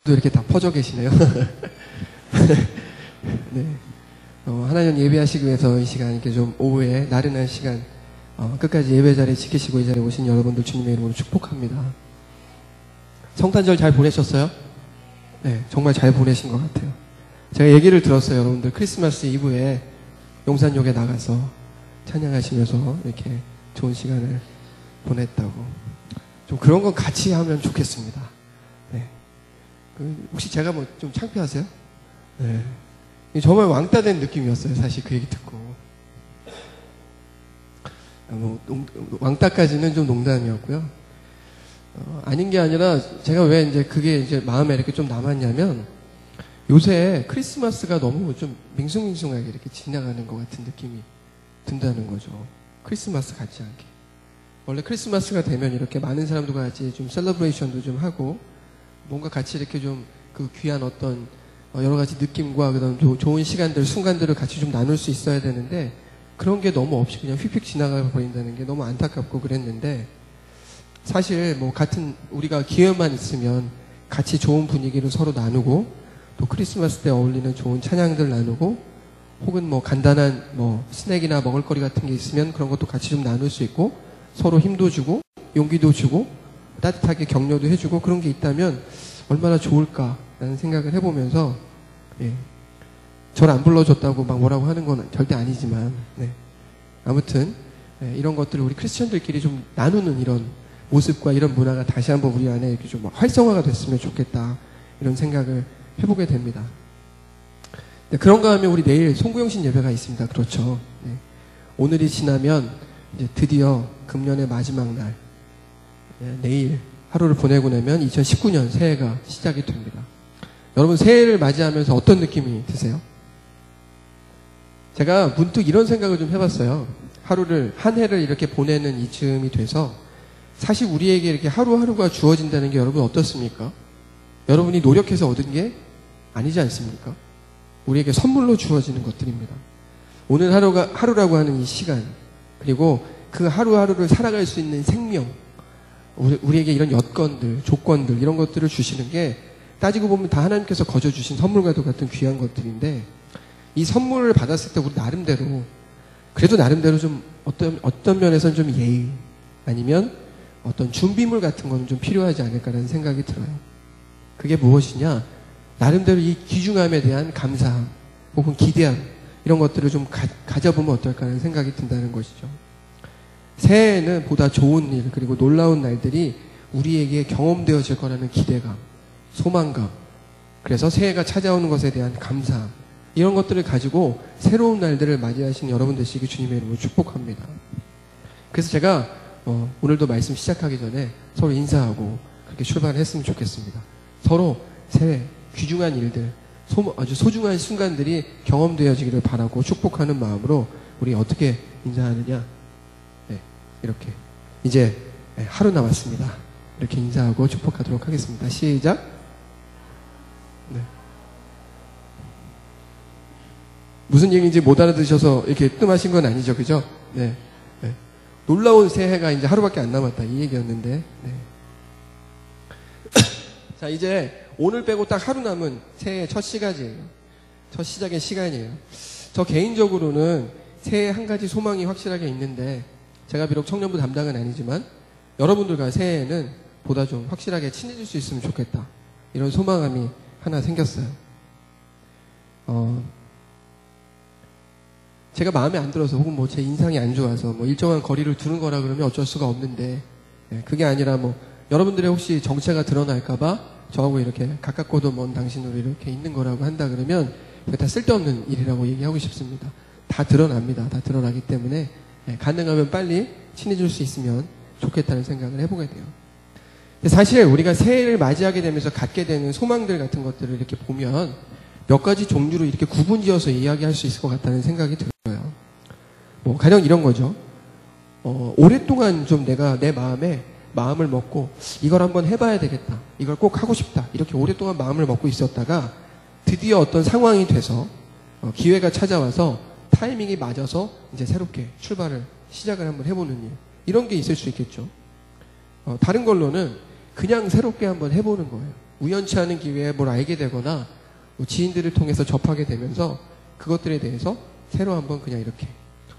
이렇게 다 퍼져 계시네요. 네. 하나님 예배하시기 위해서 이 시간 이렇게 좀 오후에 나른한 시간 끝까지 예배 자리 지키시고 이 자리에 오신 여러분들 주님의 이름으로 축복합니다. 성탄절 잘 보내셨어요? 네, 정말 잘 보내신 것 같아요. 제가 얘기를 들었어요. 여러분들 크리스마스 이브에 용산역에 나가서 찬양하시면서 이렇게 좋은 시간을 보냈다고. 좀 그런 건 같이 하면 좋겠습니다. 네. 혹시 제가 뭐 좀 창피하세요? 네. 정말 왕따 된 느낌이었어요. 사실 그 얘기 듣고. 왕따까지는 좀 농담이었고요. 아닌 게 아니라 제가 왜 이제 그게 이제 마음에 이렇게 좀 남았냐면 요새 크리스마스가 너무 좀 밍숭밍숭하게 이렇게 지나가는 것 같은 느낌이 든다는 거죠. 크리스마스 같지 않게. 원래 크리스마스가 되면 이렇게 많은 사람들과 같이 좀 셀러브레이션도 좀 하고 뭔가 같이 이렇게 좀 그 귀한 어떤 여러 가지 느낌과 그다음 좋은 시간들, 순간들을 같이 좀 나눌 수 있어야 되는데 그런 게 너무 없이 그냥 휙휙 지나가 버린다는 게 너무 안타깝고 그랬는데 사실 뭐 같은 우리가 기회만 있으면 같이 좋은 분위기를 서로 나누고 또 크리스마스 때 어울리는 좋은 찬양들 나누고 혹은 뭐 간단한 뭐 스낵이나 먹을거리 같은 게 있으면 그런 것도 같이 좀 나눌 수 있고 서로 힘도 주고 용기도 주고 따뜻하게 격려도 해주고 그런 게 있다면 얼마나 좋을까라는 생각을 해보면서 저를 안 불러줬다고 막 뭐라고 하는 건 절대 아니지만 아무튼 이런 것들을 우리 크리스천들끼리 좀 나누는 이런 모습과 이런 문화가 다시 한번 우리 안에 이렇게 좀 활성화가 됐으면 좋겠다 이런 생각을 해보게 됩니다. 그런가 하면 우리 내일 송구영신 예배가 있습니다. 그렇죠. 오늘이 지나면 이제 드디어 금년의 마지막 날 내일 하루를 보내고 나면 2019년 새해가 시작이 됩니다. 여러분 새해를 맞이하면서 어떤 느낌이 드세요? 제가 문득 이런 생각을 좀 해봤어요. 한 해를 이렇게 보내는 이쯤이 돼서 사실 우리에게 이렇게 하루하루가 주어진다는 게 여러분 어떻습니까? 여러분이 노력해서 얻은 게 아니지 않습니까? 우리에게 선물로 주어지는 것들입니다. 오늘 하루라고 하는 이 시간 그리고 그 하루하루를 살아갈 수 있는 생명 우리에게 이런 여건들, 조건들 이런 것들을 주시는 게 따지고 보면 다 하나님께서 거저 주신 선물과도 같은 귀한 것들인데 이 선물을 받았을 때 우리 나름대로 그래도 나름대로 좀 어떤 면에서는 좀 예의 아니면 어떤 준비물 같은 거는 좀 필요하지 않을까라는 생각이 들어요. 그게 무엇이냐? 나름대로 이 귀중함에 대한 감사함 혹은 기대함 이런 것들을 좀 가져보면 어떨까라는 생각이 든다는 것이죠. 새해에는 보다 좋은 일 그리고 놀라운 날들이 우리에게 경험되어질 거라는 기대감, 소망감 그래서 새해가 찾아오는 것에 대한 감사함 이런 것들을 가지고 새로운 날들을 맞이하신 여러분 되시기 주님의 이름으로 축복합니다. 그래서 제가 오늘도 말씀 시작하기 전에 서로 인사하고 그렇게 출발을 했으면 좋겠습니다. 서로 새해 귀중한 일들 아주 소중한 순간들이 경험되어지기를 바라고 축복하는 마음으로 우리 어떻게 인사하느냐 이렇게 이제 하루 남았습니다. 이렇게 인사하고 축복하도록 하겠습니다. 시작. 무슨 얘기인지 못 알아들으셔서 이렇게 뜸하신 건 아니죠, 그죠? 놀라운 새해가 이제 하루밖에 안 남았다 이 얘기였는데. 자 이제 오늘 빼고 딱 하루 남은 새해 첫 시간이에요. 첫 시작의 시간이에요. 저 개인적으로는 새해 한 가지 소망이 확실하게 있는데 제가 비록 청년부 담당은 아니지만 여러분들과 새해에는 보다 좀 확실하게 친해질 수 있으면 좋겠다. 이런 소망감이 하나 생겼어요. 제가 마음에 안 들어서 혹은 뭐 제 인상이 안 좋아서 뭐 일정한 거리를 두는 거라 그러면 어쩔 수가 없는데 그게 아니라 뭐 여러분들의 혹시 정체가 드러날까봐 저하고 이렇게 가깝고도 먼 당신으로 이렇게 있는 거라고 한다 그러면 그게 다 쓸데없는 일이라고 얘기하고 싶습니다. 다 드러납니다. 다 드러나기 때문에 가능하면 빨리 친해질 수 있으면 좋겠다는 생각을 해보게 돼요. 사실 우리가 새해를 맞이하게 되면서 갖게 되는 소망들 같은 것들을 이렇게 보면 몇 가지 종류로 이렇게 구분지어서 이야기할 수 있을 것 같다는 생각이 들어요. 뭐 가령 이런 거죠. 오랫동안 좀 내가 내 마음을 먹고 이걸 한번 해봐야 되겠다. 이걸 꼭 하고 싶다. 이렇게 오랫동안 마음을 먹고 있었다가 드디어 어떤 상황이 돼서 기회가 찾아와서 타이밍이 맞아서 이제 새롭게 시작을 한번 해보는 일. 이런 게 있을 수 있겠죠. 다른 걸로는 그냥 새롭게 한번 해보는 거예요. 우연치 않은 기회에 뭘 알게 되거나 뭐 지인들을 통해서 접하게 되면서 그것들에 대해서 새로 한번 그냥 이렇게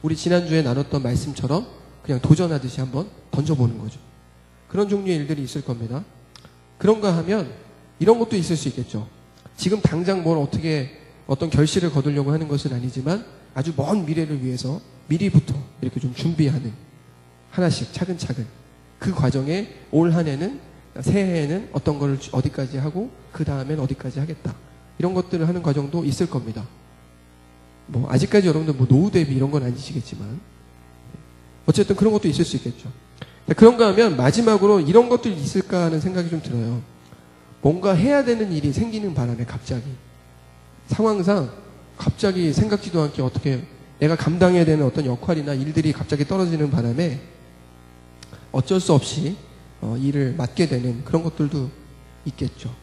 우리 지난주에 나눴던 말씀처럼 그냥 도전하듯이 한번 던져보는 거죠. 그런 종류의 일들이 있을 겁니다. 그런가 하면 이런 것도 있을 수 있겠죠. 지금 당장 뭘 어떻게 어떤 결실을 거두려고 하는 것은 아니지만 아주 먼 미래를 위해서 미리부터 이렇게 좀 준비하는 하나씩 차근차근 그 과정에 올 한 해는 새해에는 어떤 걸 어디까지 하고 그 다음엔 어디까지 하겠다. 이런 것들을 하는 과정도 있을 겁니다. 뭐 아직까지 여러분들 뭐 노후 대비 이런 건 아니시겠지만 어쨌든 그런 것도 있을 수 있겠죠. 그런가 하면 마지막으로 이런 것들이 있을까 하는 생각이 좀 들어요. 뭔가 해야 되는 일이 생기는 바람에 갑자기 상황상 갑자기 생각지도 않게 어떻게 내가 감당해야 되는 어떤 역할이나 일들이 갑자기 떨어지는 바람에 어쩔 수 없이 일을 맡게 되는 그런 것들도 있겠죠.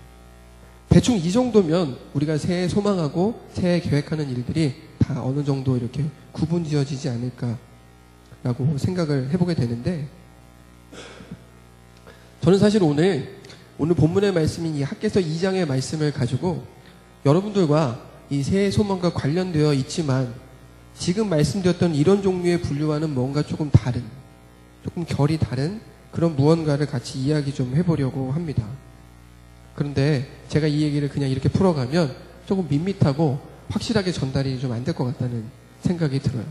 대충 이 정도면 우리가 새해 소망하고 새해 계획하는 일들이 다 어느 정도 이렇게 구분 지어지지 않을까라고 생각을 해보게 되는데 저는 사실 오늘 본문의 말씀인 이 학개서 2장의 말씀을 가지고 여러분들과 이 새해 소망과 관련되어 있지만 지금 말씀드렸던 이런 종류의 분류와는 뭔가 조금 다른, 조금 결이 다른 그런 무언가를 같이 이야기 좀 해보려고 합니다. 그런데 제가 이 얘기를 그냥 이렇게 풀어가면 조금 밋밋하고 확실하게 전달이 좀 안 될 것 같다는 생각이 들어요.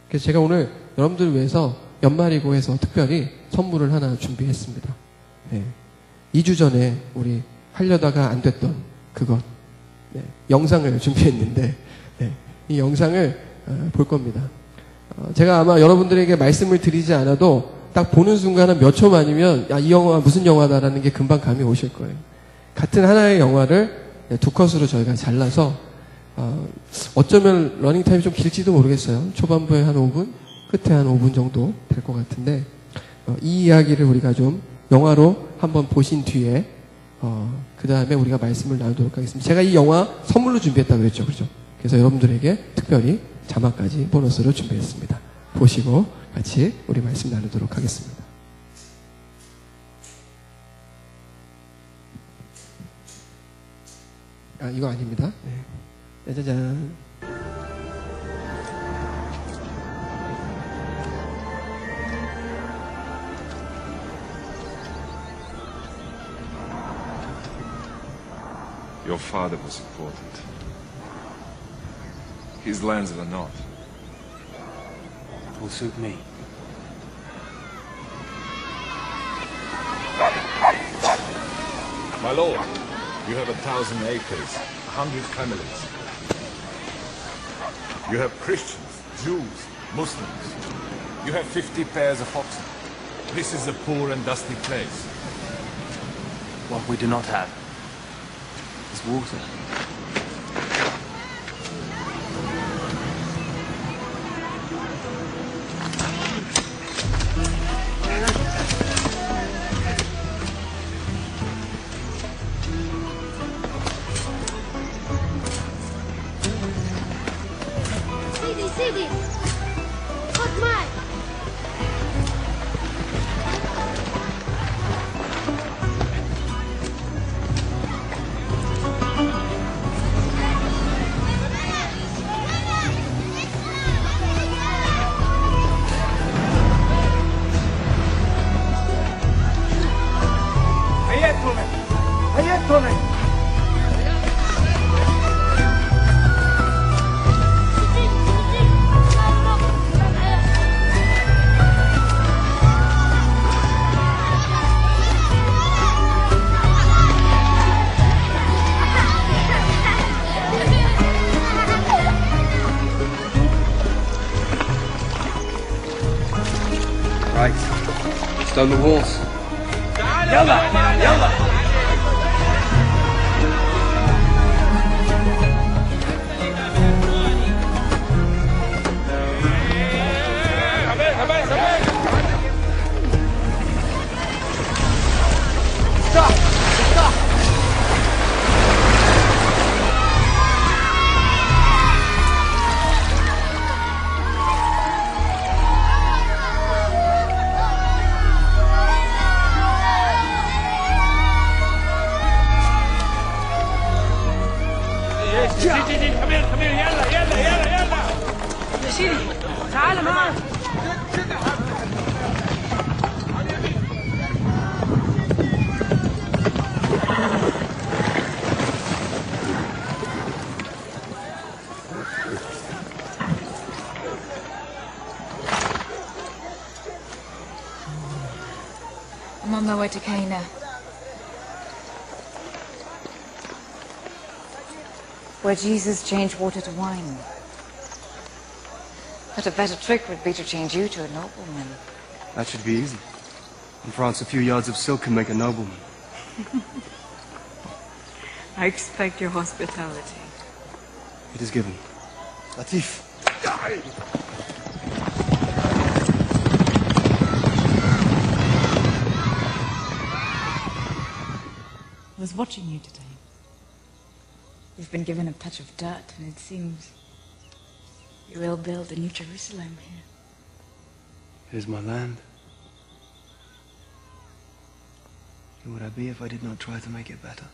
그래서 제가 오늘 여러분들을 위해서 연말이고 해서 특별히 선물을 하나 준비했습니다. 네. 2주 전에 우리 하려다가 안 됐던 그것 영상을 준비했는데 이 영상을 볼 겁니다. 제가 아마 여러분들에게 말씀을 드리지 않아도 딱 보는 순간 한 몇 초 만이면 이 영화 무슨 영화다라는 게 금방 감이 오실 거예요. 같은 하나의 영화를 두 컷으로 저희가 잘라서 어쩌면 러닝타임이 좀 길지도 모르겠어요. 초반부에 한 5분, 끝에 한 5분 정도 될 것 같은데 이 이야기를 우리가 좀 영화로 한번 보신 뒤에 그 다음에 우리가 말씀을 나누도록 하겠습니다. 제가 이 영화 선물로 준비했다고 그랬죠. 그렇죠? 그래서 여러분들에게 특별히 자막까지 보너스로 준비했습니다. 보시고 같이 우리 말씀 나누도록 하겠습니다. 이거 아닙니다. 네. 짜자잔. Your father was important. His lands were not. It will suit me. My lord, you have 1,000 acres, 100 families. You have Christians, Jews, Muslims. You have 50 pairs of oxen. This is a poor and dusty place. What we do not have is water. Sidi, Hot Mike. Aiétome! Right. Stone the walls. Yalla! Yalla! يا سيدي تعال معانا. I'm on my way to Cana. Where Jesus changed water to wine. But a better trick would be to change you to a nobleman. That should be easy. In France, a few yards of silk can make a nobleman. I expect your hospitality. It is given. Latif. I was watching you today. You've been given a touch of dirt, and it seems you will build a new Jerusalem here. It is my land. Who would I be if I did not try to make it better?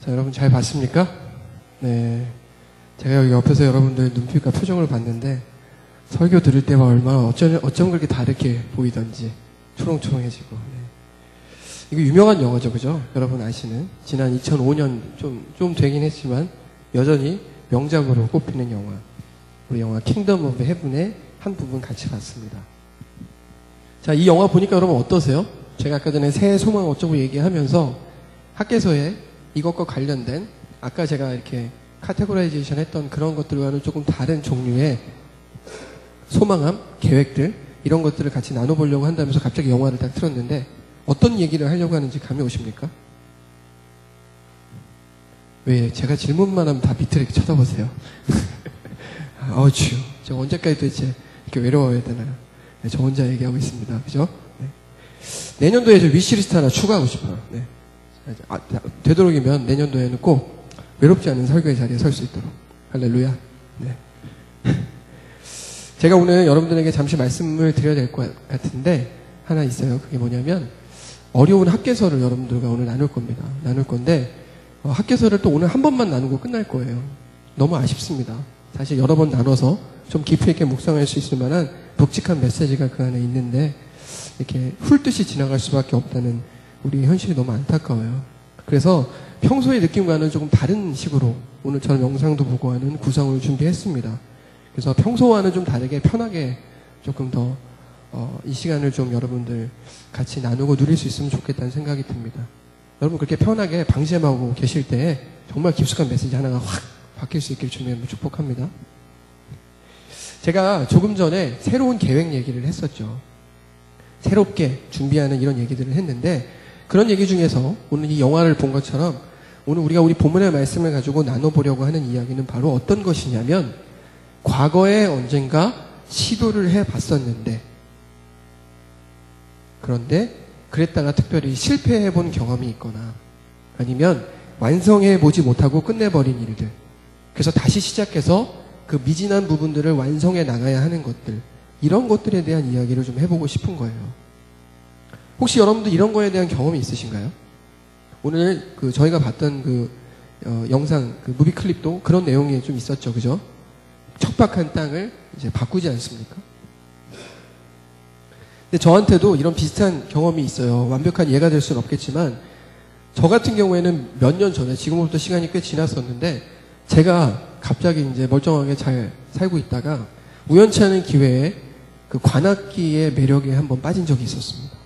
자, 여러분 잘 봤습니까? 네. 제가 여기 옆에서 여러분들 눈빛과 표정을 봤는데 설교 들을 때와 얼마나 어쩜 그렇게 다르게 보이던지 초롱초롱해지고. 네. 이거 유명한 영화죠, 그죠? 여러분 아시는 지난 2005년 좀 되긴 했지만 여전히 명작으로 꼽히는 영화. 우리 영화 킹덤 오브 헤븐의 한 부분 같이 봤습니다. 자, 이 영화 보니까 여러분 어떠세요? 제가 아까 전에 새해 소망 어쩌고 얘기하면서 학계서에 이것과 관련된 아까 제가 이렇게 카테고라이제이션 했던 그런 것들과는 조금 다른 종류의 소망함, 계획들 이런 것들을 같이 나눠보려고 한다면서 갑자기 영화를 딱 틀었는데 어떤 얘기를 하려고 하는지 감이 오십니까? 왜 제가 질문만 하면 다 밑을 이렇게 쳐다보세요. 주요. 저 언제까지 도대체 이렇게 외로워야 되나요? 네, 저 혼자 얘기하고 있습니다. 그죠? 네. 내년도에 저 위시리스트 하나 추가하고 싶어요. 네. 되도록이면 내년도에는 꼭 외롭지 않은 설교의 자리에 설 수 있도록. 할렐루야. 네. 제가 오늘 여러분들에게 잠시 말씀을 드려야 될 것 같은데 하나 있어요. 그게 뭐냐면 어려운 학계서를 여러분들과 오늘 나눌 겁니다. 나눌 건데 학계서를 또 오늘 한 번만 나누고 끝날 거예요. 너무 아쉽습니다. 사실 여러 번 나눠서 좀 깊이 있게 묵상할 수 있을 만한 묵직한 메시지가 그 안에 있는데 이렇게 훑듯이 지나갈 수밖에 없다는 우리 현실이 너무 안타까워요. 그래서 평소의 느낌과는 조금 다른 식으로 오늘처럼 영상도 보고 하는 구성을 준비했습니다. 그래서 평소와는 좀 다르게 편하게 조금 더 이 시간을 좀 여러분들 같이 나누고 누릴 수 있으면 좋겠다는 생각이 듭니다. 여러분 그렇게 편하게 방심하고 계실 때 정말 깊숙한 메시지 하나가 확 바뀔 수 있길 주님을 축복합니다. 제가 조금 전에 새로운 계획 얘기를 했었죠. 새롭게 준비하는 이런 얘기들을 했는데 그런 얘기 중에서 오늘 이 영화를 본 것처럼 오늘 우리가 우리 본문의 말씀을 가지고 나눠보려고 하는 이야기는 바로 어떤 것이냐면 과거에 언젠가 시도를 해봤었는데 그런데 그랬다가 특별히 실패해본 경험이 있거나 아니면 완성해보지 못하고 끝내버린 일들 그래서 다시 시작해서 그 미진한 부분들을 완성해 나가야 하는 것들 이런 것들에 대한 이야기를 좀 해보고 싶은 거예요. 혹시 여러분들 이런 거에 대한 경험이 있으신가요? 오늘 그 저희가 봤던 그 영상, 그 무비 클립도 그런 내용이 좀 있었죠. 그죠? 척박한 땅을 이제 바꾸지 않습니까? 근데 저한테도 이런 비슷한 경험이 있어요. 완벽한 예가 될 수는 없겠지만, 저 같은 경우에는 몇 년 전에, 지금부터 시간이 꽤 지났었는데, 제가 갑자기 이제 멀쩡하게 잘 살고 있다가, 우연치 않은 기회에 그 관악기의 매력에 한번 빠진 적이 있었습니다.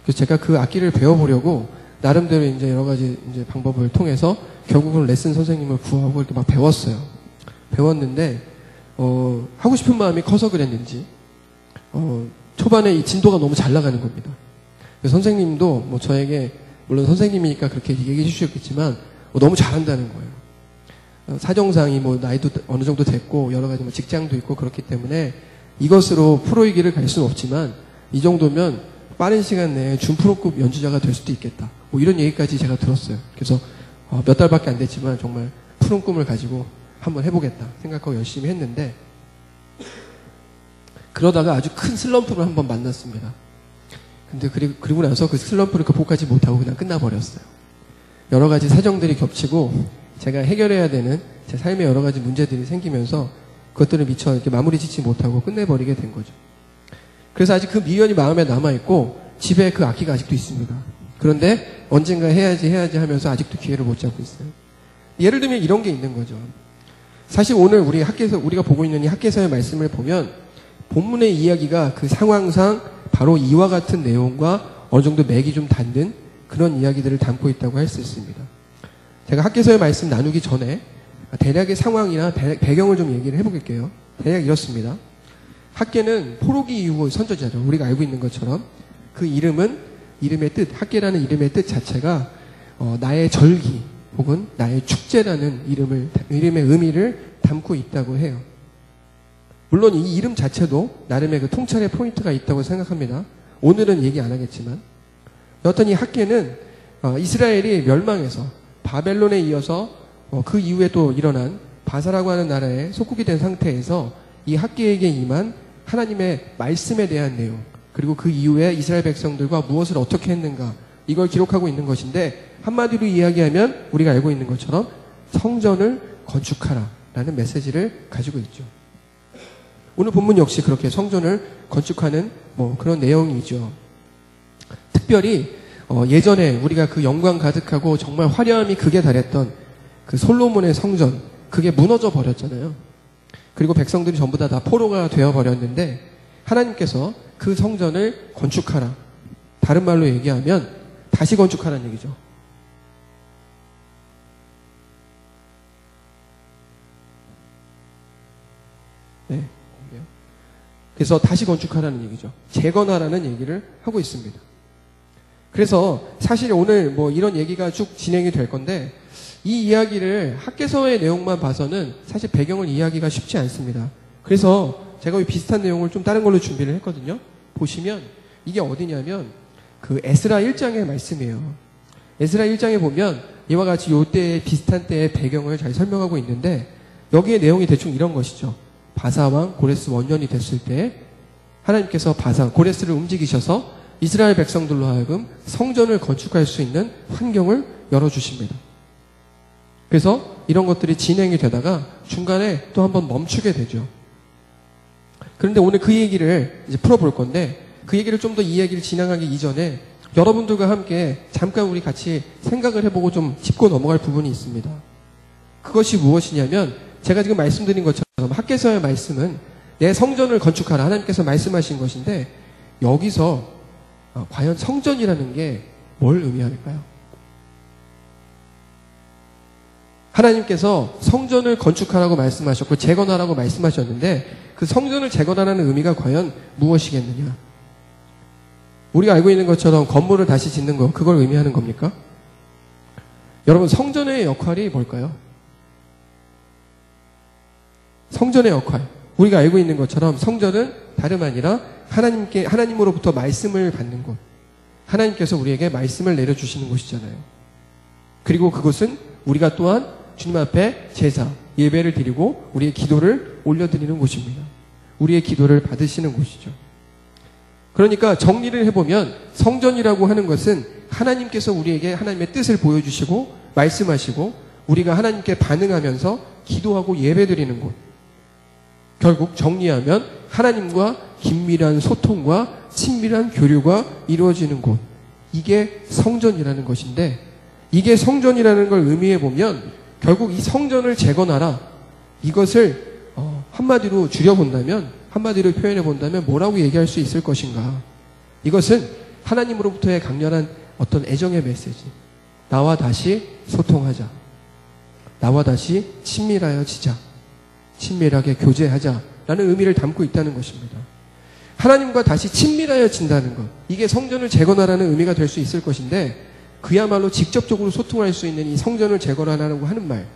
그래서 제가 그 악기를 배워보려고, 나름대로 이제 여러 가지 이제 방법을 통해서, 결국은 레슨 선생님을 구하고 이렇게 막 배웠어요. 배웠는데, 하고 싶은 마음이 커서 그랬는지, 초반에 이 진도가 너무 잘 나가는 겁니다. 선생님도 뭐 저에게, 물론 선생님이니까 그렇게 얘기해 주셨겠지만, 너무 잘한다는 거예요. 사정상이 뭐 나이도 어느 정도 됐고, 여러 가지 뭐 직장도 있고 그렇기 때문에 이것으로 프로의 길을 갈 수는 없지만, 이 정도면 빠른 시간 내에 준프로급 연주자가 될 수도 있겠다. 뭐 이런 얘기까지 제가 들었어요. 그래서 몇 달밖에 안 됐지만 정말 푸른 꿈을 가지고 한번 해보겠다 생각하고 열심히 했는데, 그러다가 아주 큰 슬럼프를 한번 만났습니다. 근데 그리고 나서 그 슬럼프를 극복하지 못하고 그냥 끝나버렸어요. 여러 가지 사정들이 겹치고 제가 해결해야 되는 제 삶의 여러 가지 문제들이 생기면서 그것들을 미처 이렇게 마무리 짓지 못하고 끝내버리게 된 거죠. 그래서 아직 그 미련이 마음에 남아있고 집에 그 악기가 아직도 있습니다. 그런데 언젠가 해야지 하면서 아직도 기회를 못 잡고 있어요. 예를 들면 이런 게 있는 거죠. 사실 오늘 우리가 보고 있는 이 학개서의 말씀을 보면 본문의 이야기가 그 상황상 바로 이와 같은 내용과 어느 정도 맥이 좀 닿는 그런 이야기들을 담고 있다고 할 수 있습니다. 제가 학개서의 말씀 나누기 전에 대략의 상황이나 배경을 좀 얘기를 해볼게요. 대략 이렇습니다. 학개는 포로기 이후 선저자죠. 우리가 알고 있는 것처럼 그 이름의 뜻, 학개라는 이름의 뜻 자체가 나의 절기 혹은 나의 축제라는 이름의 의미를 담고 있다고 해요. 물론 이 이름 자체도 나름의 그 통찰의 포인트가 있다고 생각합니다. 오늘은 얘기 안 하겠지만, 여하튼 이 학개는 이스라엘이 멸망해서 바벨론에 이어서 그 이후에 또 일어난 바사라고 하는 나라에 속국이 된 상태에서 이 학개에게 임한 하나님의 말씀에 대한 내용, 그리고 그 이후에 이스라엘 백성들과 무엇을 어떻게 했는가, 이걸 기록하고 있는 것인데, 한마디로 이야기하면 우리가 알고 있는 것처럼 성전을 건축하라 라는 메시지를 가지고 있죠. 오늘 본문 역시 그렇게 성전을 건축하는 뭐 그런 내용이죠. 특별히 예전에 우리가 그 영광 가득하고 정말 화려함이 극에 달했던 그 솔로몬의 성전, 그게 무너져 버렸잖아요. 그리고 백성들이 전부 다 포로가 되어버렸는데 하나님께서 그 성전을 건축하라. 다른 말로 얘기하면 다시 건축하라는 얘기죠. 네. 그래서 다시 건축하라는 얘기죠. 재건하라는 얘기를 하고 있습니다. 그래서 사실 오늘 뭐 이런 얘기가 쭉 진행이 될 건데, 이 이야기를 학개서의 내용만 봐서는 사실 배경을 이해하기가 쉽지 않습니다. 그래서 제가 이 비슷한 내용을 좀 다른 걸로 준비를 했거든요. 보시면 이게 어디냐면 그 에스라 1장의 말씀이에요. 에스라 1장에 보면 이와 같이 요때 비슷한 때의 배경을 잘 설명하고 있는데, 여기에 내용이 대충 이런 것이죠. 바사왕 고레스 원년이 됐을 때 하나님께서 고레스를 움직이셔서 이스라엘 백성들로 하여금 성전을 건축할 수 있는 환경을 열어주십니다. 그래서 이런 것들이 진행이 되다가 중간에 또 한번 멈추게 되죠. 그런데 오늘 그 얘기를 이제 풀어볼 건데, 그 얘기를 좀 더 이 얘기를 진행하기 이전에 여러분들과 함께 잠깐 우리 같이 생각을 해보고 좀 짚고 넘어갈 부분이 있습니다. 그것이 무엇이냐면, 제가 지금 말씀드린 것처럼 학개서의 말씀은 내 성전을 건축하라 하나님께서 말씀하신 것인데, 여기서 과연 성전이라는 게 뭘 의미할까요? 하나님께서 성전을 건축하라고 말씀하셨고 재건하라고 말씀하셨는데, 그 성전을 재건하라는 의미가 과연 무엇이겠느냐? 우리가 알고 있는 것처럼 건물을 다시 짓는 거, 그걸 의미하는 겁니까? 여러분, 성전의 역할이 뭘까요? 성전의 역할, 우리가 알고 있는 것처럼 성전은 다름 아니라 하나님으로부터 말씀을 받는 곳, 하나님께서 우리에게 말씀을 내려주시는 곳이잖아요. 그리고 그곳은 우리가 또한 주님 앞에 제사, 예배를 드리고 우리의 기도를 올려드리는 곳입니다. 우리의 기도를 받으시는 곳이죠. 그러니까 정리를 해보면 성전이라고 하는 것은 하나님께서 우리에게 하나님의 뜻을 보여주시고 말씀하시고 우리가 하나님께 반응하면서 기도하고 예배드리는 곳. 결국 정리하면 하나님과 긴밀한 소통과 친밀한 교류가 이루어지는 곳. 이게 성전이라는 것인데, 이게 성전이라는 걸 의미해 보면 결국 이 성전을 재건하라. 이것을 한마디로 줄여본다면, 한마디로 표현해 본다면 뭐라고 얘기할 수 있을 것인가. 이것은 하나님으로부터의 강렬한 어떤 애정의 메시지. 나와 다시 소통하자. 나와 다시 친밀하여 지자. 친밀하게 교제하자. 라는 의미를 담고 있다는 것입니다. 하나님과 다시 친밀하여 진다는 것. 이게 성전을 재건하라는 의미가 될 수 있을 것인데, 그야말로 직접적으로 소통할 수 있는 이 성전을 재건하라고 하는 말.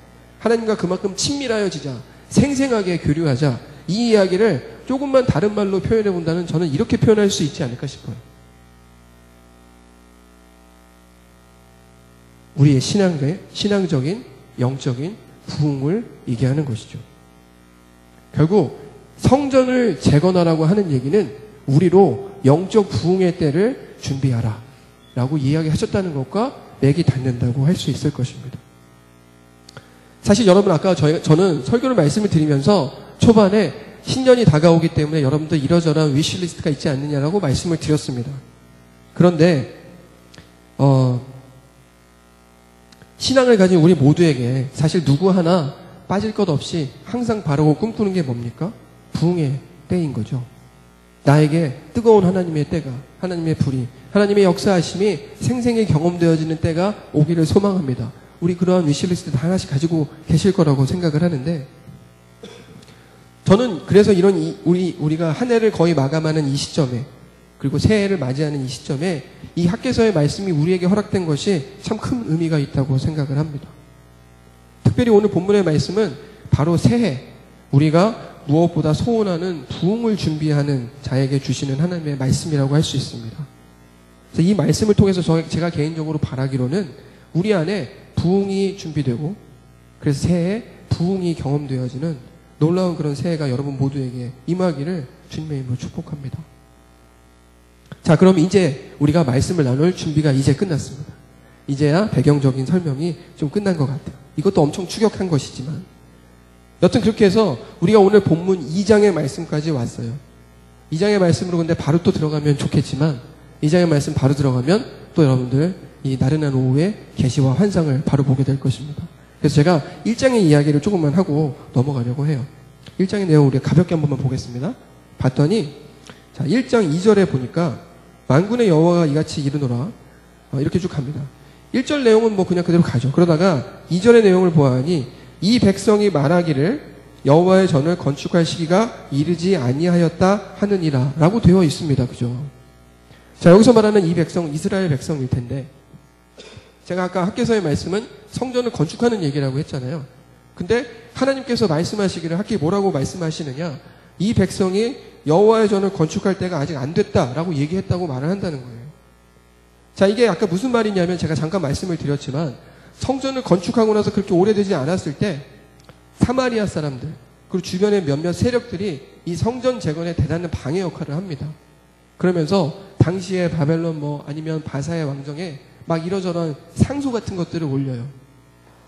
하나님과 그만큼 친밀하여 지자. 생생하게 교류하자. 이 이야기를 조금만 다른 말로 표현해 본다면 저는 이렇게 표현할 수 있지 않을까 싶어요. 우리의 신앙적인 영적인 부흥을 얘기하는 것이죠. 결국 성전을 재건하라고 하는 얘기는 우리로 영적 부흥의 때를 준비하라 라고 이야기하셨다는 것과 맥이 닿는다고 할 수 있을 것입니다. 사실 여러분, 아까 저는 설교를 말씀을 드리면서 초반에 신년이 다가오기 때문에 여러분들 이러저러한 위시리스트가 있지 않느냐라고 말씀을 드렸습니다. 그런데 신앙을 가진 우리 모두에게 사실 누구 하나 빠질 것 없이 항상 바라고 꿈꾸는 게 뭡니까? 부흥의 때인 거죠. 나에게 뜨거운 하나님의 때가, 하나님의 불이, 하나님의 역사하심이 생생히 경험되어지는 때가 오기를 소망합니다. 우리 그러한 위시리스트 다 하나씩 가지고 계실 거라고 생각을 하는데, 저는 그래서 이런 우리가 한 해를 거의 마감하는 이 시점에, 그리고 새해를 맞이하는 이 시점에 이 학개서의 말씀이 우리에게 허락된 것이 참 큰 의미가 있다고 생각을 합니다. 특별히 오늘 본문의 말씀은 바로 새해, 우리가 무엇보다 소원하는 부흥을 준비하는 자에게 주시는 하나님의 말씀이라고 할 수 있습니다. 그래서 이 말씀을 통해서 제가 개인적으로 바라기로는 우리 안에 부흥이 준비되고, 그래서 새해 부흥이 경험되어지는 놀라운 그런 새해가 여러분 모두에게 임하기를 주님의 이름으로 축복합니다. 자, 그럼 이제 우리가 말씀을 나눌 준비가 이제 끝났습니다. 이제야 배경적인 설명이 좀 끝난 것 같아요. 이것도 엄청 추격한 것이지만, 여튼 그렇게 해서 우리가 오늘 본문 2장의 말씀까지 왔어요. 2장의 말씀으로 근데 바로 또 들어가면 좋겠지만, 2장의 말씀 바로 들어가면 또 여러분들 이 나른한 오후에 계시와 환상을 바로 보게 될 것입니다. 그래서 제가 1장의 이야기를 조금만 하고 넘어가려고 해요. 1장의 내용 우리가 가볍게 한 번만 보겠습니다. 봤더니, 자, 1장 2절에 보니까 만군의 여호와가 이같이 이르노라, 이렇게 쭉 갑니다. 1절 내용은 뭐 그냥 그대로 가죠. 그러다가 2절의 내용을 보아하니 이 백성이 말하기를 여호와의 전을 건축할 시기가 이르지 아니하였다 하느니라 라고 되어 있습니다. 그죠? 자, 여기서 말하는 이 백성, 이스라엘 백성일 텐데, 제가 아까 학개서의 말씀은 성전을 건축하는 얘기라고 했잖아요. 근데 하나님께서 말씀하시기를 학기 뭐라고 말씀하시느냐, 이 백성이 여호와의 전을 건축할 때가 아직 안 됐다라고 얘기했다고 말을 한다는 거예요. 자, 이게 아까 무슨 말이냐면, 제가 잠깐 말씀을 드렸지만 성전을 건축하고 나서 그렇게 오래되지 않았을 때 사마리아 사람들 그리고 주변의 몇몇 세력들이 이 성전 재건에 대단한 방해 역할을 합니다. 그러면서 당시에 바벨론 아니면 바사의 왕정에 막 이러저러한 상소 같은 것들을 올려요.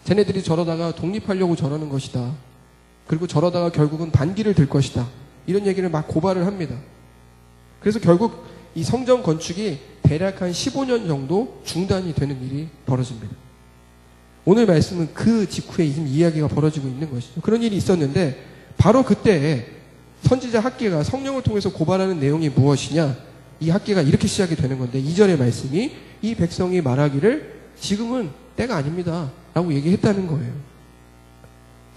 쟤네들이 저러다가 독립하려고 저러는 것이다. 그리고 저러다가 결국은 반기를 들 것이다. 이런 얘기를 막 고발을 합니다. 그래서 결국 이 성전 건축이 대략 한 15년 정도 중단이 되는 일이 벌어집니다. 오늘 말씀은 그 직후에 지금 이야기가 벌어지고 있는 것이죠. 그런 일이 있었는데, 바로 그때 선지자 학개가 성령을 통해서 고발하는 내용이 무엇이냐, 이 학개가 이렇게 시작이 되는 건데, 2절의 말씀이 이 백성이 말하기를 지금은 때가 아닙니다 라고 얘기했다는 거예요.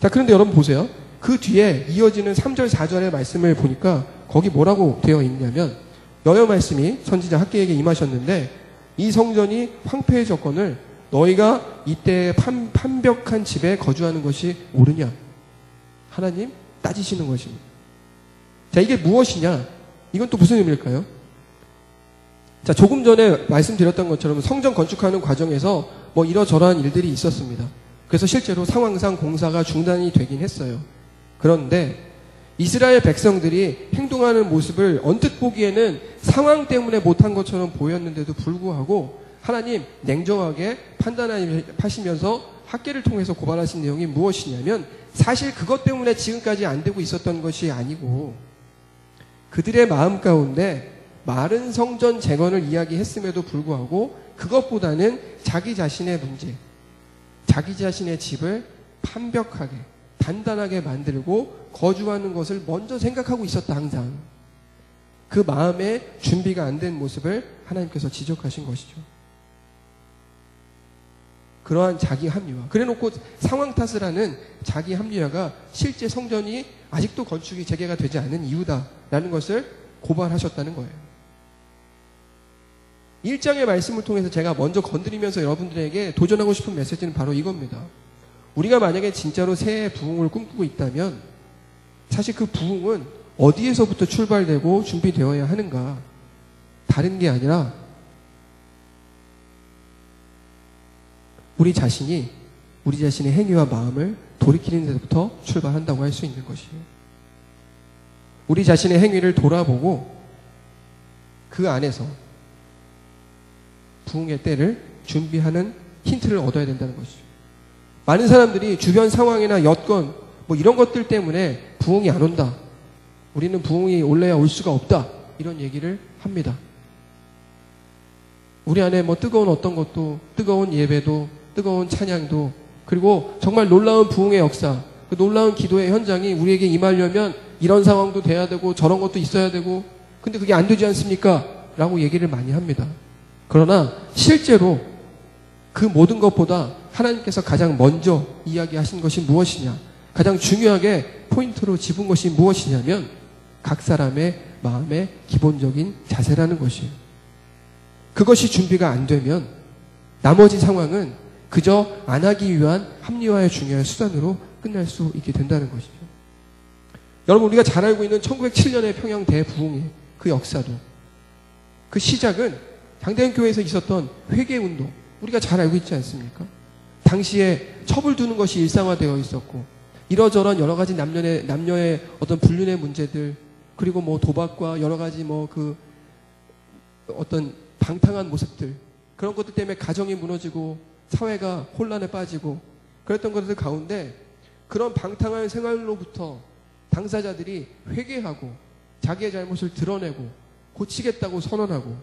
자, 그런데 여러분 보세요. 그 뒤에 이어지는 3절 4절의 말씀을 보니까 거기 뭐라고 되어 있냐면, 여여 말씀이 선지자 학개에게 임하셨는데, 이 성전이 황폐해졌거늘 너희가 이때 판벽한 집에 거주하는 것이 옳으냐? 하나님 따지시는 것입니다. 자, 이게 무엇이냐? 이건 또 무슨 의미일까요? 자, 조금 전에 말씀드렸던 것처럼 성전 건축하는 과정에서 이러저러한 일들이 있었습니다. 그래서 실제로 상황상 공사가 중단이 되긴 했어요. 그런데 이스라엘 백성들이 행동하는 모습을 언뜻 보기에는 상황 때문에 못한 것처럼 보였는데도 불구하고 하나님 냉정하게 판단하시면서 학계를 통해서 고발하신 내용이 무엇이냐면 사실 그것 때문에 지금까지 안 되고 있었던 것이 아니고 그들의 마음 가운데 마른 성전 재건을 이야기했음에도 불구하고 그것보다는 자기 자신의 문제, 자기 자신의 집을 완벽하게 단단하게 만들고 거주하는 것을 먼저 생각하고 있었다. 항상 그 마음의 준비가 안 된 모습을 하나님께서 지적하신 것이죠. 그러한 자기 합리화, 그래놓고 상황 탓을 하는 자기 합리화가 실제 성전이 아직도 건축이 재개가 되지 않은 이유다라는 것을 고발하셨다는 거예요. 1장의 말씀을 통해서 제가 먼저 건드리면서 여러분들에게 도전하고 싶은 메시지는 바로 이겁니다. 우리가 만약에 진짜로 새해 부흥을 꿈꾸고 있다면 사실 그 부흥은 어디에서부터 출발되고 준비되어야 하는가? 다른 게 아니라 우리 자신이 우리 자신의 행위와 마음을 돌이키는 데부터 출발한다고 할 수 있는 것이에요. 우리 자신의 행위를 돌아보고 그 안에서 부흥의 때를 준비하는 힌트를 얻어야 된다는 것이죠. 많은 사람들이 주변 상황이나 여건 뭐 이런 것들 때문에 부흥이 안 온다. 우리는 부흥이 올래야 올 수가 없다. 이런 얘기를 합니다. 우리 안에 뭐 뜨거운 어떤 것도, 뜨거운 예배도, 뜨거운 찬양도, 그리고 정말 놀라운 부흥의 역사, 그 놀라운 기도의 현장이 우리에게 임하려면 이런 상황도 돼야 되고 저런 것도 있어야 되고, 근데 그게 안 되지 않습니까? 라고 얘기를 많이 합니다. 그러나 실제로 그 모든 것보다 하나님께서 가장 먼저 이야기하신 것이 무엇이냐, 가장 중요하게 포인트로 집은 것이 무엇이냐면 각 사람의 마음의 기본적인 자세라는 것이에요. 그것이 준비가 안 되면 나머지 상황은 그저 안 하기 위한 합리화의 중요한 수단으로 끝날 수 있게 된다는 것이죠. 여러분, 우리가 잘 알고 있는 1907년의 평양 대부흥의 그 역사도, 그 시작은 장대현 교회에서 있었던 회개운동, 우리가 잘 알고 있지 않습니까? 당시에 첩을 두는 것이 일상화되어 있었고, 이러저런 여러 가지 남녀의 어떤 불륜의 문제들, 그리고 뭐 도박과 여러 가지 뭐 그 어떤 방탕한 모습들, 그런 것들 때문에 가정이 무너지고 사회가 혼란에 빠지고 그랬던 것들 가운데 그런 방탕한 생활로부터 당사자들이 회개하고 자기의 잘못을 드러내고 고치겠다고 선언하고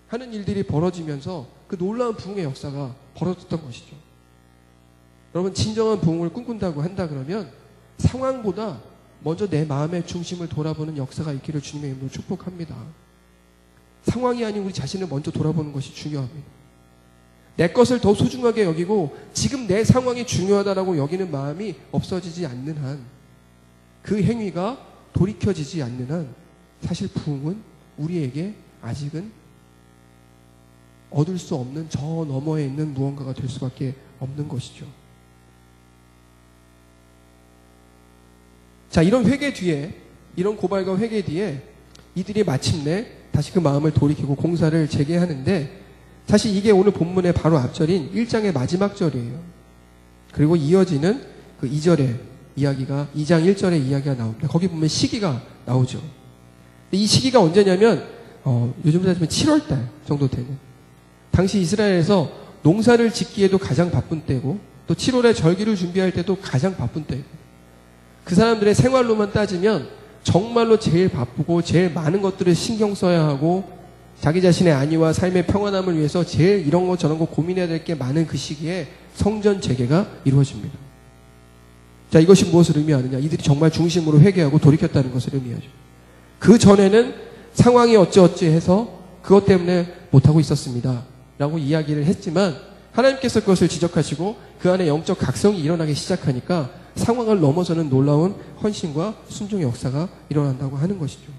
하는 일들이 벌어지면서 그 놀라운 부흥의 역사가 벌어졌던 것이죠. 여러분, 진정한 부흥을 꿈꾼다고 한다 그러면 상황보다 먼저 내 마음의 중심을 돌아보는 역사가 있기를 주님의 이름으로 축복합니다. 상황이 아닌 우리 자신을 먼저 돌아보는 것이 중요합니다. 내 것을 더 소중하게 여기고 지금 내 상황이 중요하다라고 여기는 마음이 없어지지 않는 한, 그 행위가 돌이켜지지 않는 한 사실 부흥은 우리에게 아직은 얻을 수 없는 저 너머에 있는 무언가가 될 수밖에 없는 것이죠. 자, 이런 회개 뒤에, 이런 고발과 회개 뒤에 이들이 마침내 다시 그 마음을 돌이키고 공사를 재개하는데, 사실 이게 오늘 본문의 바로 앞절인 1장의 마지막 절이에요. 그리고 이어지는 그 2절의 이야기가, 2장 1절의 이야기가 나옵니다. 거기 보면 시기가 나오죠. 이 시기가 언제냐면 요즘 따지면 7월달 정도 되는, 당시 이스라엘에서 농사를 짓기에도 가장 바쁜 때고, 또 7월에 절기를 준비할 때도 가장 바쁜 때고, 그 사람들의 생활로만 따지면 정말로 제일 바쁘고 제일 많은 것들을 신경 써야 하고 자기 자신의 안위와 삶의 평안함을 위해서 제일 이런 거 저런 거 고민해야 될 게 많은 그 시기에 성전 재개가 이루어집니다. 자, 이것이 무엇을 의미하느냐? 이들이 정말 중심으로 회개하고 돌이켰다는 것을 의미하죠. 그 전에는 상황이 어찌어찌 해서 그것 때문에 못하고 있었습니다 라고 이야기를 했지만, 하나님께서 그것을 지적하시고 그 안에 영적 각성이 일어나기 시작하니까 상황을 넘어서는 놀라운 헌신과 순종의 역사가 일어난다고 하는 것이죠.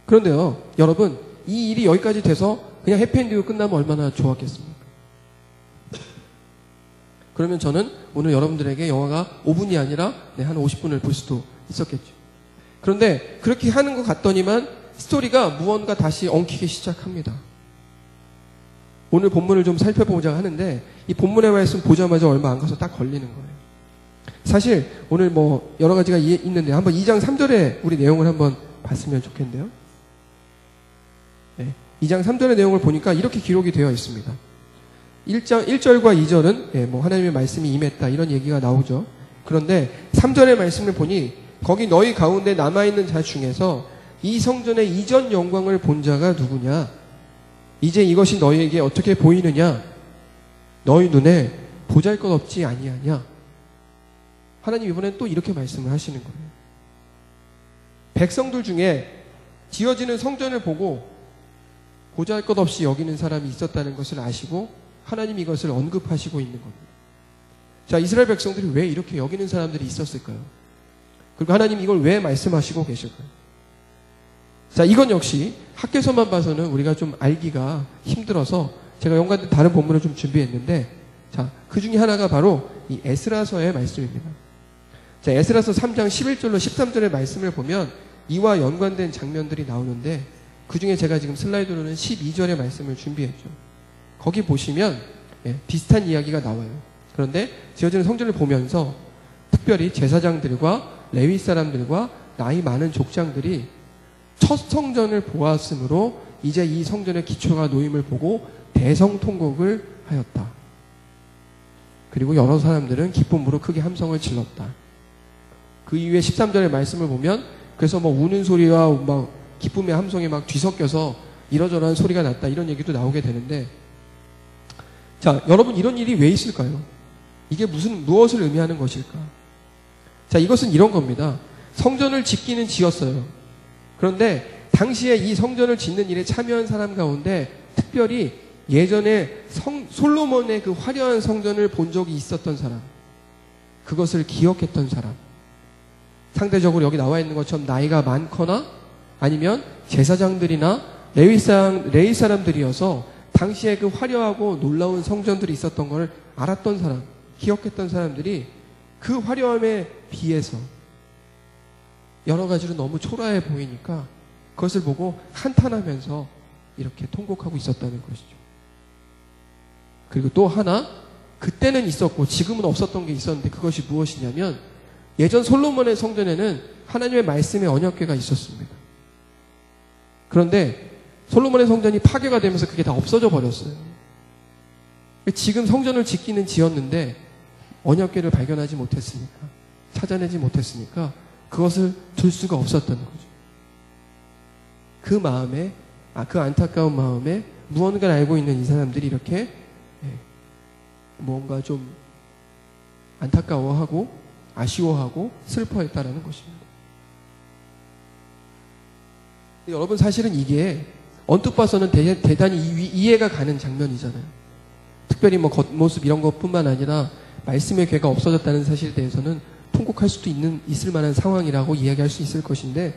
그런데요, 여러분, 이 일이 여기까지 돼서 그냥 해피엔딩으로 끝나면 얼마나 좋았겠습니까? 그러면 저는 오늘 여러분들에게 영화가 5분이 아니라 한 50분을 볼 수도 있었겠죠. 그런데 그렇게 하는 것 같더니만 스토리가 무언가 다시 엉키기 시작합니다. 오늘 본문을 좀 살펴보자 하는데, 이 본문의 말씀 보자마자 얼마 안 가서 딱 걸리는 거예요. 사실 오늘 뭐 여러 가지가 있는데 한번 2장 3절에 우리 내용을 한번 봤으면 좋겠는데요. 네. 2장 3절의 내용을 보니까 이렇게 기록이 되어 있습니다. 1절과 2절은 뭐 하나님의 말씀이 임했다 이런 얘기가 나오죠. 그런데 3절의 말씀을 보니 거기 너희 가운데 남아있는 자 중에서 이 성전의 이전 영광을 본 자가 누구냐? 이제 이것이 너희에게 어떻게 보이느냐? 너희 눈에 보잘것없지 아니하냐? 하나님 이번엔 또 이렇게 말씀을 하시는 거예요. 백성들 중에 지어지는 성전을 보고 보잘것없이 여기는 사람이 있었다는 것을 아시고 하나님 이것을 언급하시고 있는 겁니다. 자, 이스라엘 백성들이 왜 이렇게 여기는 사람들이 있었을까요? 그리고 하나님 이걸 왜 말씀하시고 계실까요? 자, 이건 역시 학교에서만 봐서는 우리가 좀 알기가 힘들어서 제가 연관된 다른 본문을 좀 준비했는데, 자, 그 중에 하나가 바로 이 에스라서의 말씀입니다. 자, 에스라서 3장 11절로 13절의 말씀을 보면 이와 연관된 장면들이 나오는데, 그 중에 제가 지금 슬라이드로는 12절의 말씀을 준비했죠. 거기 보시면 비슷한 이야기가 나와요. 그런데 지어지는 성전을 보면서 특별히 제사장들과 레위 사람들과 나이 많은 족장들이 첫 성전을 보았으므로 이제 이 성전의 기초가 놓임을 보고 대성통곡을 하였다. 그리고 여러 사람들은 기쁨으로 크게 함성을 질렀다. 그 이후에 13절의 말씀을 보면 그래서 뭐 우는 소리와 막 기쁨의 함성이 막 뒤섞여서 이러저러한 소리가 났다 이런 얘기도 나오게 되는데, 자, 여러분 이런 일이 왜 있을까요? 이게 무엇을 의미하는 것일까? 자, 이것은 이런 겁니다. 성전을 짓기는 지었어요. 그런데 당시에 이 성전을 짓는 일에 참여한 사람 가운데 특별히 예전에 솔로몬의 그 화려한 성전을 본 적이 있었던 사람, 그것을 기억했던 사람, 상대적으로 여기 나와 있는 것처럼 나이가 많거나 아니면 제사장들이나 레위 사람들이어서 당시에 그 화려하고 놀라운 성전들이 있었던 것을 알았던 사람, 기억했던 사람들이 그 화려함에 비해서 여러 가지로 너무 초라해 보이니까 그것을 보고 한탄하면서 이렇게 통곡하고 있었다는 것이죠. 그리고 또 하나, 그때는 있었고 지금은 없었던 게 있었는데 그것이 무엇이냐면 예전 솔로몬의 성전에는 하나님의 말씀의 언약궤가 있었습니다. 그런데 솔로몬의 성전이 파괴가 되면서 그게 다 없어져 버렸어요. 지금 성전을 짓기는 지었는데 언약궤를 발견하지 못했으니까, 찾아내지 못했으니까 그것을 둘 수가 없었던 거죠. 그 마음에, 그 안타까운 마음에 무언가를 알고 있는 이 사람들이 이렇게 뭔가 좀 안타까워하고 아쉬워하고 슬퍼했다라는 것입니다. 여러분 사실은 이게 언뜻 봐서는 대단히 이해가 가는 장면이잖아요. 특별히 뭐 겉모습 이런 것뿐만 아니라 말씀의 궤가 없어졌다는 사실에 대해서는 통곡할 수도 있을 만한 상황이라고 이야기할 수 있을 것인데,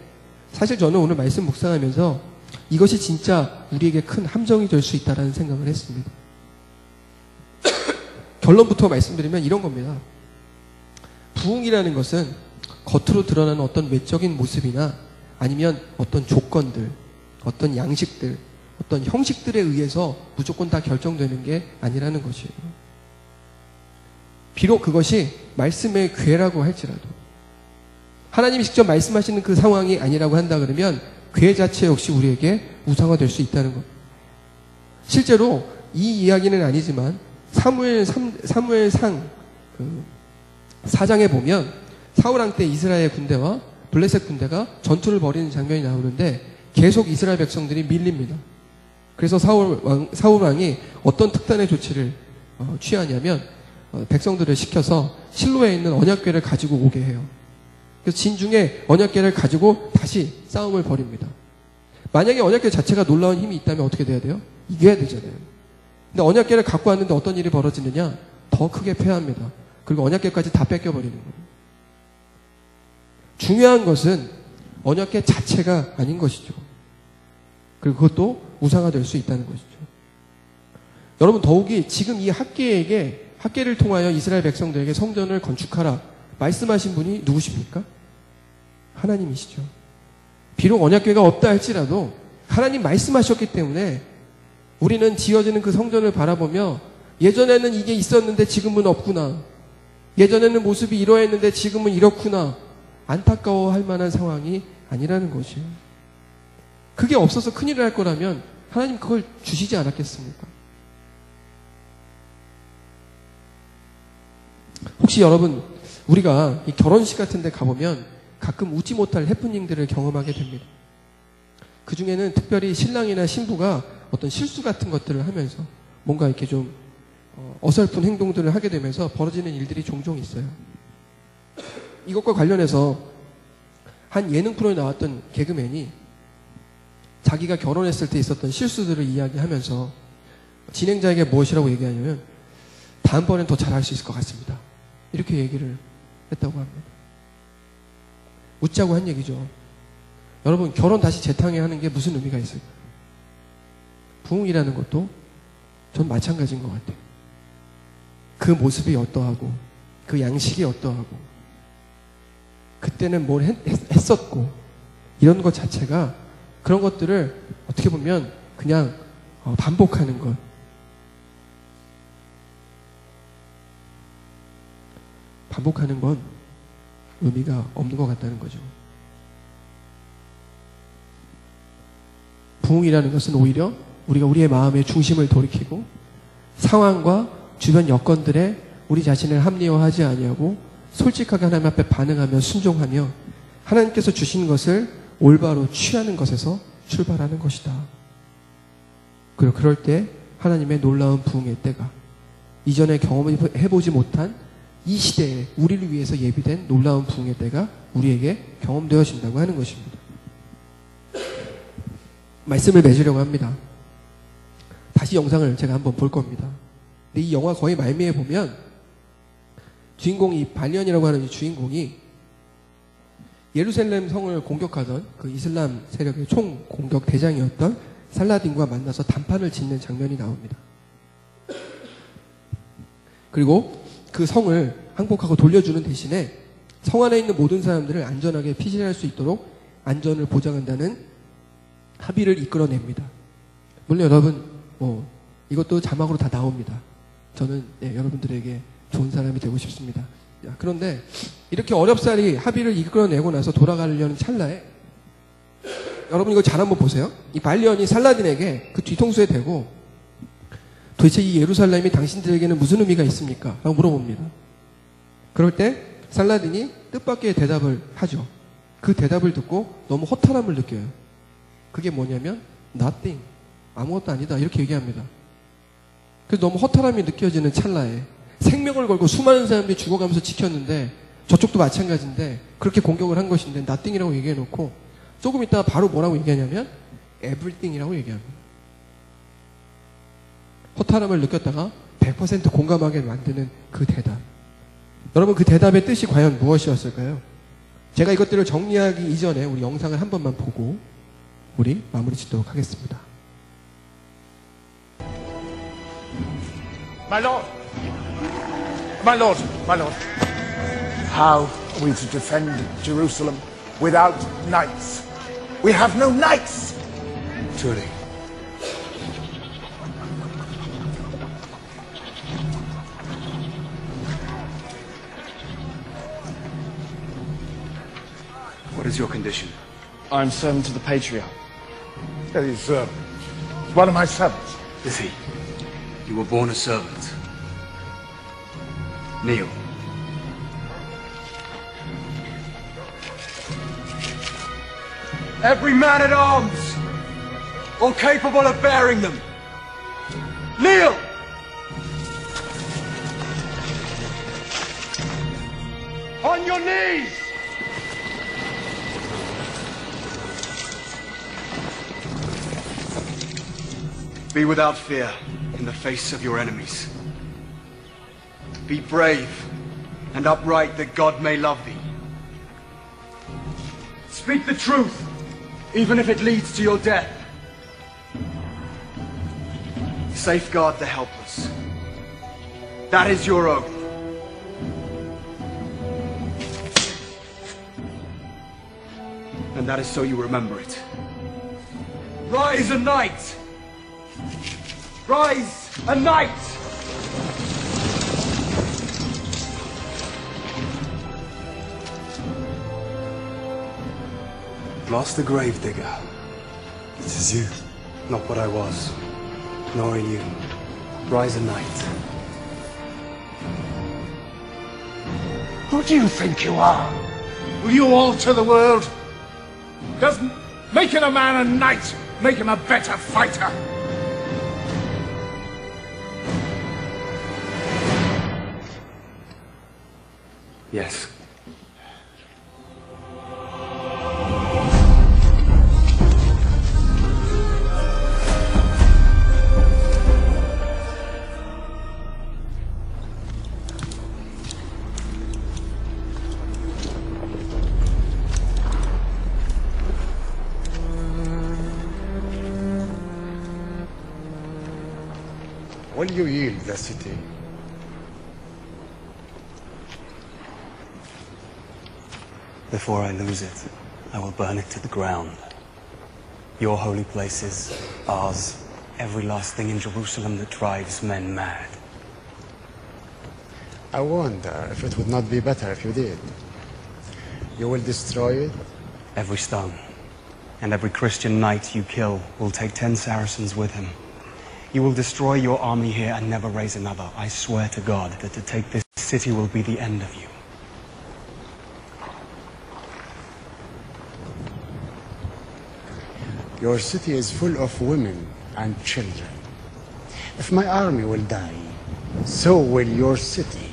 사실 저는 오늘 말씀 묵상하면서 이것이 진짜 우리에게 큰 함정이 될 수 있다는 생각을 했습니다. 결론부터 말씀드리면 이런 겁니다. 부흥이라는 것은 겉으로 드러나는 어떤 외적인 모습이나 아니면 어떤 조건들, 어떤 양식들, 어떤 형식들에 의해서 무조건 다 결정되는 게 아니라는 것이에요. 비록 그것이 말씀의 궤라고 할지라도, 하나님이 직접 말씀하시는 그 상황이 아니라고 한다 그러면 궤 자체 역시 우리에게 우상화될 수 있다는 것. 실제로 이 이야기는 아니지만 사무엘상 4장에 보면 사울 왕 때 이스라엘 군대와 블레셋 군대가 전투를 벌이는 장면이 나오는데 계속 이스라엘 백성들이 밀립니다. 그래서 사울 왕이 어떤 특단의 조치를 취하냐면 백성들을 시켜서 실로에 있는 언약궤를 가지고 오게 해요. 그래서 진중에 언약궤를 가지고 다시 싸움을 벌입니다. 만약에 언약궤 자체가 놀라운 힘이 있다면 어떻게 돼야 돼요? 이겨야 되잖아요. 근데 언약궤를 갖고 왔는데 어떤 일이 벌어지느냐? 더 크게 패합니다. 그리고 언약궤까지 다 뺏겨버리는 거예요. 중요한 것은 언약궤 자체가 아닌 것이죠. 그리고 그것도 우상화될 수 있다는 것이죠. 여러분, 더욱이 지금 이 학궤를 통하여 이스라엘 백성들에게 성전을 건축하라 말씀하신 분이 누구십니까? 하나님이시죠. 비록 언약궤가 없다 할지라도 하나님 말씀하셨기 때문에 우리는 지어지는 그 성전을 바라보며 예전에는 이게 있었는데 지금은 없구나, 예전에는 모습이 이러했는데 지금은 이렇구나, 안타까워할 만한 상황이 아니라는 것이에요. 그게 없어서 큰일을 할 거라면 하나님 그걸 주시지 않았겠습니까? 혹시 여러분, 우리가 이 결혼식 같은 데 가보면 가끔 웃지 못할 해프닝들을 경험하게 됩니다. 그 중에는 특별히 신랑이나 신부가 어떤 실수 같은 것들을 하면서 뭔가 이렇게 좀 어설픈 행동들을 하게 되면서 벌어지는 일들이 종종 있어요. 이것과 관련해서 한 예능 프로에 나왔던 개그맨이 자기가 결혼했을 때 있었던 실수들을 이야기하면서 진행자에게 무엇이라고 얘기하냐면 다음번엔 더 잘할 수 있을 것 같습니다. 이렇게 얘기를 했다고 합니다. 웃자고 한 얘기죠. 여러분, 결혼 다시 재탕해하는 게 무슨 의미가 있을까요? 부흥이라는 것도 전 마찬가지인 것 같아요. 그 모습이 어떠하고 그 양식이 어떠하고 그때는 뭘 했었고 이런 것 자체가 그런 것들을 어떻게 보면 그냥 반복하는 것. 반복하는 건 의미가 없는 것 같다는 거죠. 부흥이라는 것은 오히려 우리가 우리의 마음의 중심을 돌이키고 상황과 주변 여건들에 우리 자신을 합리화하지 아니하고 솔직하게 하나님 앞에 반응하며 순종하며 하나님께서 주신 것을 올바로 취하는 것에서 출발하는 것이다. 그리고 그럴 때 하나님의 놀라운 부흥의 때가 이전에 경험해보지 못한 이 시대에 우리를 위해서 예비된 놀라운 부흥의 때가 우리에게 경험되어진다고 하는 것입니다. 말씀을 맺으려고 합니다. 다시 영상을 제가 한번 볼 겁니다. 근데 이 영화 거의 말미에 보면 주인공이 발리언이라고 하는 이 주인공이 예루살렘 성을 공격하던 그 이슬람 세력의 총 공격 대장이었던 살라딘과 만나서 단판을 짓는 장면이 나옵니다. 그리고 그 성을 항복하고 돌려주는 대신에 성 안에 있는 모든 사람들을 안전하게 피신할 수 있도록 안전을 보장한다는 합의를 이끌어냅니다. 물론 여러분 이것도 자막으로 다 나옵니다. 저는 여러분들에게 좋은 사람이 되고 싶습니다. 그런데 이렇게 어렵사리 합의를 이끌어내고 나서 돌아가려는 찰나에 여러분 이거 잘 한번 보세요. 이 발리언이 살라딘에게 그 뒤통수에 대고 도대체 이 예루살렘이 당신들에게는 무슨 의미가 있습니까? 라고 물어봅니다. 그럴 때 살라딘이 뜻밖의 대답을 하죠. 그 대답을 듣고 너무 허탈함을 느껴요. 그게 뭐냐면 nothing, 아무것도 아니다 이렇게 얘기합니다. 그래서 너무 허탈함이 느껴지는 찰나에 생명을 걸고 수많은 사람들이 죽어가면서 지켰는데 저쪽도 마찬가지인데 그렇게 공격을 한 것인데 nothing이라고 얘기해놓고 조금 있다가 바로 뭐라고 얘기하냐면 everything이라고 얘기합니다. 허탈함을 느꼈다가 100% 공감하게 만드는 그 대답. 여러분 그 대답의 뜻이 과연 무엇이었을까요? 제가 이것들을 정리하기 이전에 우리 영상을 한 번만 보고 우리 마무리 짓도록 하겠습니다. My lord! My lord! My lord! How are we to defend Jerusalem without knights? We have no knights! Truly. What is your condition? I'm servant to the Patriarch. He's one of my servants. Is he? You were born a servant. Kneel. Every man at arms, or capable of bearing them, kneel! On your knees! Be without fear in the face of your enemies. Be brave and upright that God may love thee. Speak the truth, even if it leads to your death. Safeguard the helpless. That is your oath. And that is so you remember it. Rise a knight! Rise a knight! Master Gravedigger, it is you. Not what I was, nor are you. Rise a knight. Who do you think you are? Will you alter the world? Doesn't making a man a knight make him a better fighter? Yes. Will you yield the city? Before I lose it, I will burn it to the ground. Your holy places, ours, every last thing in Jerusalem that drives men mad. I wonder if it would not be better if you did. You will destroy it? Every stone. And every Christian knight you kill will take 10 Saracens with him. You will destroy your army here and never raise another. I swear to God that to take this city will be the end of you. Your city is full of women and children. If my army will die, so will your city.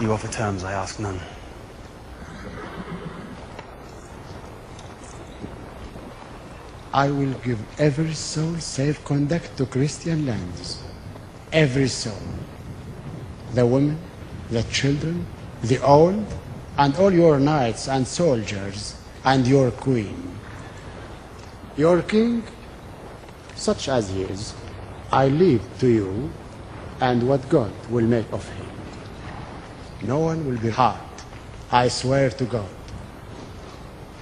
You offer terms, I ask none. I will give every soul safe conduct to Christian lands. Every soul. The women, the children, the old, and all your knights and soldiers, and your queen. Your king, such as he is, I leave to you, and what God will make of him. No one will be harmed. I swear to God.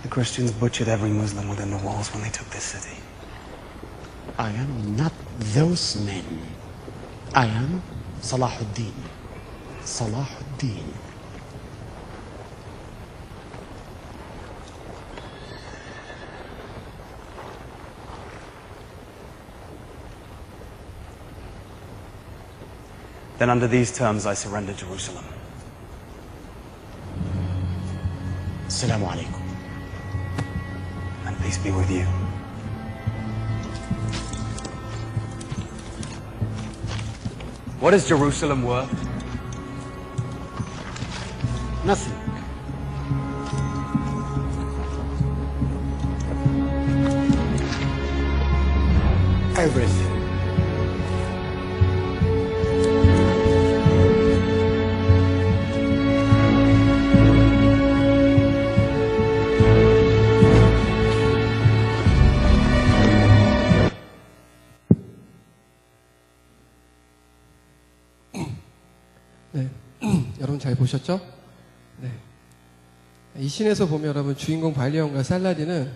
The Christians butchered every Muslim within the walls when they took this city. I am not those men. I am Salahuddin. Salahuddin. Then under these terms I surrender Jerusalem. Assalamu alaikum. And peace be with you. What is Jerusalem worth? Nothing. Everything. 네, 여러분 잘 보셨죠? 네. 이 씬에서 보면 여러분 주인공 발리언과 살라딘은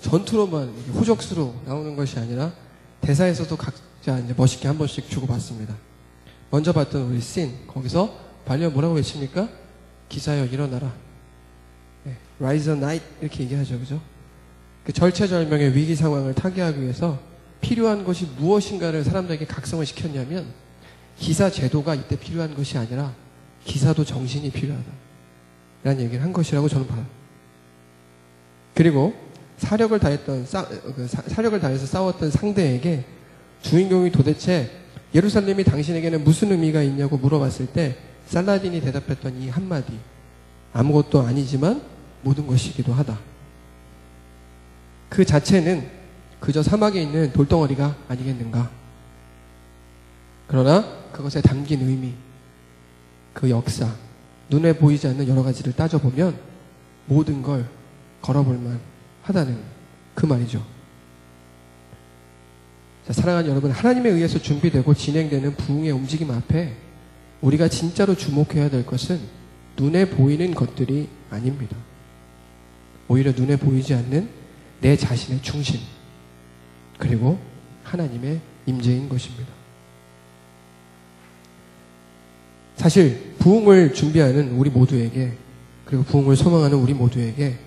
전투로만 이렇게 호적수로 나오는 것이 아니라 대사에서도 각자 이제 멋있게 한 번씩 주고받습니다. 먼저 봤던 우리 씬, 거기서 발리언 뭐라고 외칩니까? 기사여 일어나라. 네, Rise a Knight 이렇게 얘기하죠, 그죠? 그 절체절명의 위기 상황을 타개하기 위해서 필요한 것이 무엇인가를 사람들에게 각성을 시켰냐면 기사 제도가 이때 필요한 것이 아니라 기사도 정신이 필요하다 라는 얘기를 한 것이라고 저는 봐요. 그리고 사력을 다해서 싸웠던 상대에게 주인공이 도대체 예루살렘이 당신에게는 무슨 의미가 있냐고 물어봤을 때 살라딘이 대답했던 이 한마디, 아무것도 아니지만 모든 것이기도 하다. 그 자체는 그저 사막에 있는 돌덩어리가 아니겠는가. 그러나 그것에 담긴 의미, 그 역사, 눈에 보이지 않는 여러 가지를 따져보면 모든 걸 걸어볼만 하다는 그 말이죠. 자, 사랑하는 여러분, 하나님에 의해서 준비되고 진행되는 부흥의 움직임 앞에 우리가 진짜로 주목해야 될 것은 눈에 보이는 것들이 아닙니다. 오히려 눈에 보이지 않는 내 자신의 중심, 그리고 하나님의 임재인 것입니다. 사실 부흥을 준비하는 우리 모두에게, 그리고 부흥을 소망하는 우리 모두에게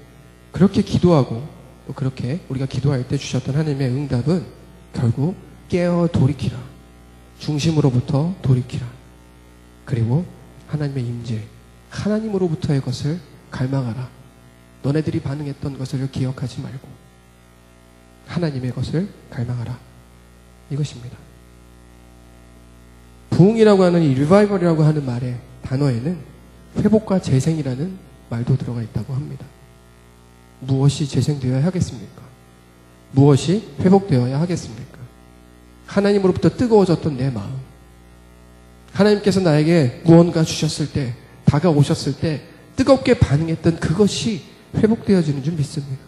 그렇게 기도하고 또 그렇게 우리가 기도할 때 주셨던 하나님의 응답은 결국 깨어 돌이키라. 중심으로부터 돌이키라. 그리고 하나님의 임재, 하나님으로부터의 것을 갈망하라. 너네들이 반응했던 것을 기억하지 말고 하나님의 것을 갈망하라. 이것입니다. 부흥이라고 하는 이 리바이벌이라고 하는 말의 단어에는 회복과 재생이라는 말도 들어가 있다고 합니다. 무엇이 재생되어야 하겠습니까? 무엇이 회복되어야 하겠습니까? 하나님으로부터 뜨거워졌던 내 마음. 하나님께서 나에게 무언가 주셨을 때, 다가오셨을 때 뜨겁게 반응했던 그것이 회복되어지는 줄 믿습니다.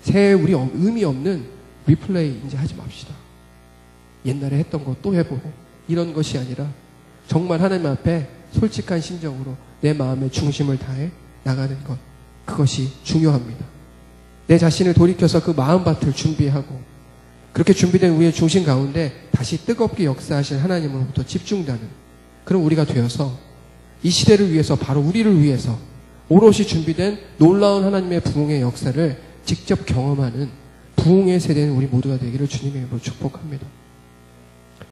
새해 우리 의미 없는 리플레이 이제 하지 맙시다. 옛날에 했던 거 또 해보고 이런 것이 아니라 정말 하나님 앞에 솔직한 심정으로 내 마음의 중심을 다해 나가는 것, 그것이 중요합니다. 내 자신을 돌이켜서 그 마음밭을 준비하고 그렇게 준비된 우리의 중심 가운데 다시 뜨겁게 역사하실 하나님으로부터 집중되는 그런 우리가 되어서 이 시대를 위해서, 바로 우리를 위해서 오롯이 준비된 놀라운 하나님의 부흥의 역사를 직접 경험하는 부흥의 세대는 우리 모두가 되기를 주님의 이름으로 축복합니다.